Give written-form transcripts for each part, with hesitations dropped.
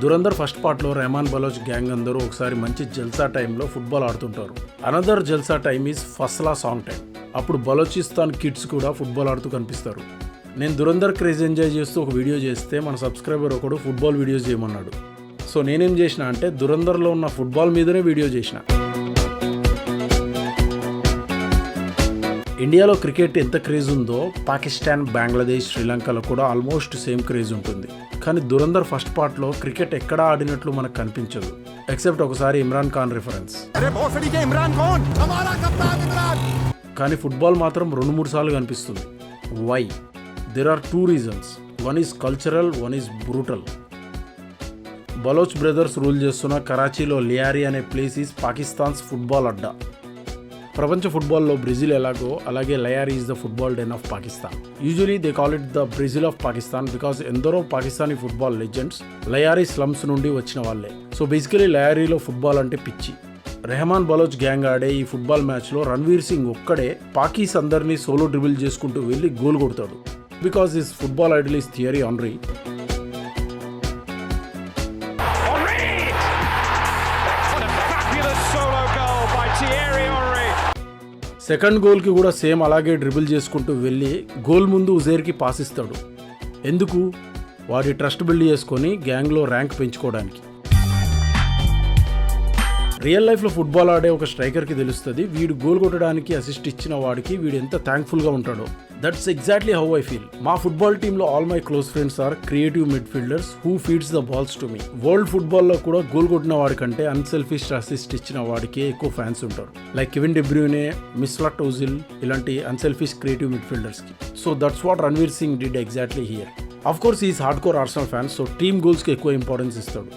Dhurandhar first పార్ట్లో Rahman Baloch gang అందరూ ఒకసారి మంచి జల్సా టైంలో ఫుట్బాల్ ఆడుతుంటారు. అనదర్ జల్సా టైమ్ ఈజ్ ఫస్లా సాంగ్ టైం. అప్పుడు బలోచిస్తాన్ కిడ్స్ కూడా ఫుట్బాల్ ఆడుతూ కనిపిస్తారు. నేను దురంధర్ క్రేజ్ ఎంజాయ్ చేస్తూ ఒక వీడియో చేస్తే మన సబ్స్క్రైబర్ ఒకడు ఫుట్బాల్ వీడియోస్ చేయమన్నాడు. సో నేనేం చేసిన అంటే దురంధర్లో ఉన్న ఫుట్బాల్ మీదనే వీడియో చేసిన. ఇండియాలో క్రికెట్ ఎంత క్రేజ్ ఉందో పాకిస్తాన్, బంగ్లాదేశ్, శ్రీలంకలో కూడా ఆల్మోస్ట్ సేమ్ క్రేజ్ ఉంటుంది. కానీ దురంధర్ ఫస్ట్ పార్ట్లో క్రికెట్ ఎక్కడా ఆడినట్లు మనకు కనిపించదు, ఎక్సెప్ట్ ఒకసారి ఇమ్రాన్ ఖాన్ రిఫరెన్స్. కానీ ఫుట్బాల్ మాత్రం 2-3 సార్లు కనిపిస్తుంది. Why? There are 2 reasons. One is cultural, one is brutal. Baloch brothers rule చేస్తున్న కరాచీలో లియారీ అనే ప్లేస్ ఈజ్ పాకిస్తాన్స్ ఫుట్బాల్ అడ్డా. ప్రపంచ ఫుట్బాల్లో బ్రెజిల్ ఎలాగో అలాగే Lyari is the football den of Pakistan. Usually they call it the Brazil of Pakistan because ఎందరో Pakistani football legends Lyari slums నుండి వచ్చిన వాళ్ళే. సో బేసికలీ లయారీలో ఫుట్బాల్ అంటే పిచ్చి. రెహమాన్ బలోచ్ గ్యాంగ్ ఆడే ఈ ఫుట్బాల్ మ్యాచ్లో రణ్వీర్ సింగ్ ఒక్కడే పాకీస్ అందరినీ సోలో డ్రిబుల్ చేసుకుంటూ వెళ్ళి గోల్ కొడతాడు. Because his football idol is Thierry Henry. Second గోల్కి కూడా సేమ్ అలాగే డ్రిబుల్ చేసుకుంటూ వెళ్ళి గోల్ ముందు ఉజైర్కి పాస్ ఇస్తాడు. ఎందుకు? వాడి ట్రస్ట్ బిల్డ్ చేసుకొని గ్యాంగ్లో ర్యాంక్ పెంచుకోవడానికి. రియల్ లైఫ్లో ఫుట్బాల్ ఆడే ఒక స్ట్రైకర్కి తెలుస్తుంది వీడు గోల్ కొట్టడానికి అసిస్ట్ ఇచ్చిన వాడికి వీడు ఎంత థ్యాంక్ఫుల్గా ఉంటాడో. That's exactly how I feel. మా ఫుట్బాల్ టీంలో all my close friends are creative midfielders who feeds the balls to me. World ఫుట్బాల్లో కూడా గోల్ కొట్టిన వాడికంటే అన్సెల్ఫిష్ అసిస్ట్ ఇచ్చిన వాడికే ఎక్కువ ఫ్యాన్స్ ఉంటారు. Like Kevin De Bruyne, Mesut Ozil ఇలాంటి అన్సెల్ఫిష్ క్రియేటివ్ మిడ్ఫీల్డర్స్కి. So that's what Ranveer Singh did exactly here. Of course is hard core Arsenal fans, so team గోల్స్కి ఎక్కువ ఇంపార్టెన్స్ ఇస్తాడు.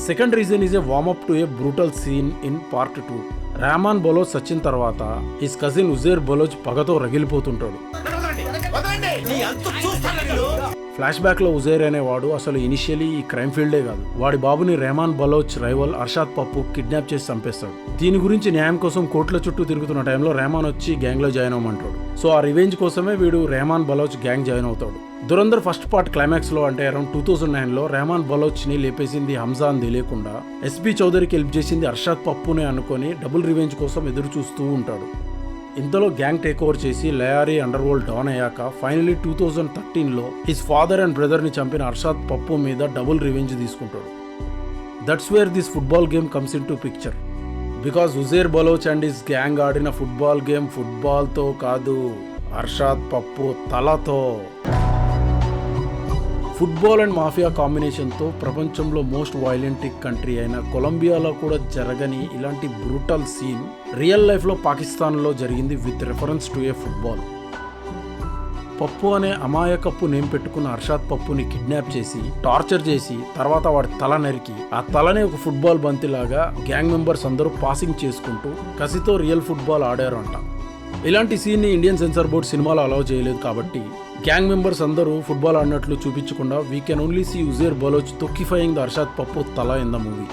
Second reason is a warmup to a brutal scene in part 2. Rehman Baloch వచ్చిన తర్వాత his cousin Uzair Baloch పగతో రగిలిపోతుంటాడు. Flash back లో ఉజైర్ అనేవాడు అసలు initially ఈ క్రైమ్ ఫీల్డే కాదు. వాడి బాబుని రెహమాన్ బలోచ్ రైవల్ అర్షాద్ పప్పు కిడ్నాప్ చేసి చంపేస్తాడు. దీని గురించి న్యాయం కోసం కోర్టుల చుట్టూ తిరుగుతున్న టైంలో రెహమాన్ వచ్చి గ్యాంగ్ లో జాయిన్ అవ్వమంటాడు. సో ఆ రివెంజ్ కోసమే వీడు రెహమాన్ బలోచ్ గ్యాంగ్ జాయిన్ అవుతాడు. దురంధర్ ఫస్ట్ పార్ట్ క్లైమాక్స్ లో అంటే అరౌండ్ 2009లో రెహమాన్ బలోచ్ ని లేపేసింది హంజా అని తెలియకుండా ఎస్పీ చౌదరికి హెల్ప్ చేసింది అర్షాద్ పప్పునే అనుకొని డబుల్ రివెంజ్ కోసం ఎదురు చూస్తూ ఉంటాడు. ఇంతలో గ్యాంగ్ టేక్ ఓవర్ చేసి లయారీ అండర్ వరల్డ్ డాన్ అయ్యాక ఫైనలీ 2013లో హిస్ ఫాదర్ అండ్ బ్రదర్ ని చంపిన అర్షాద్ పప్పు మీద డబుల్ రివెంజ్ తీసుకుంటాడు. That's where this football game comes in to picture. Because Uzair Baloch and his gang ఆడిన ఫుట్బాల్ గేమ్ ఫుట్బాల్తో కాదు, అర్షాద్ పప్పు తలతో. ఫుట్బాల్ అండ్ మాఫియా కాంబినేషన్తో ప్రపంచంలో మోస్ట్ వైలెంట్ కంట్రీ అయిన కొలంబియాలో కూడా జరగని ఇలాంటి బ్రూటల్ సీన్ రియల్ లైఫ్లో పాకిస్తాన్లో జరిగింది with reference to A football. పప్పు అనే అమాయకప్పు నేమ్ పెట్టుకున్న అర్షాద్ పప్పుని కిడ్నాప్ చేసి టార్చర్ చేసి తర్వాత వాడి తల నరికి ఆ తలనే ఒక ఫుట్బాల్ బంతిలాగా గ్యాంగ్ మెంబర్స్ అందరూ పాసింగ్ చేసుకుంటూ కసితో రియల్ ఫుట్బాల్ ఆడారు అంట. ఇలాంటి సీన్ని ఇండియన్ సెన్సార్ బోర్డ్ సినిమాలో అలౌ చేయలేదు కాబట్టి గ్యాంగ్ మెంబర్స్ అందరూ ఫుట్బాల్ ఆడినట్లు చూపించకుండా we can only see Uzair Baloch తొక్కిఫైయింగ్ ద అర్షాద్ పప్పు తల ఇన్ ద మూవీ.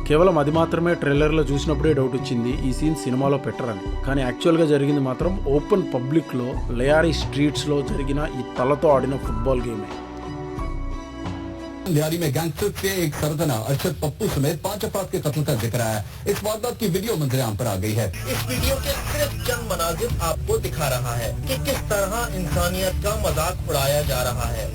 కేవలం అది మాత్రమే ట్రైలర్లో చూసినప్పుడే డౌట్ వచ్చింది ఈ సీన్ సినిమాలో పెట్టరని. కానీ యాక్చువల్గా జరిగింది మాత్రం ఓపెన్ పబ్లిక్లో లయారీ స్ట్రీట్స్లో జరిగిన ఈ తలతో ఆడిన ఫుట్బాల్ గేమే. लियारी में गैंगस्टर के एक सरगना अरशद पप्पू समेत 5 अफराद के कत्ल का जिक्र है. इस वारदात की वीडियो मंजर-ए-आम पर आ गई है. इस वीडियो के सिर्फ चंद मनाजिर आपको दिखा रहा है कि किस तरह इंसानियत का मजाक उड़ाया जा रहा है.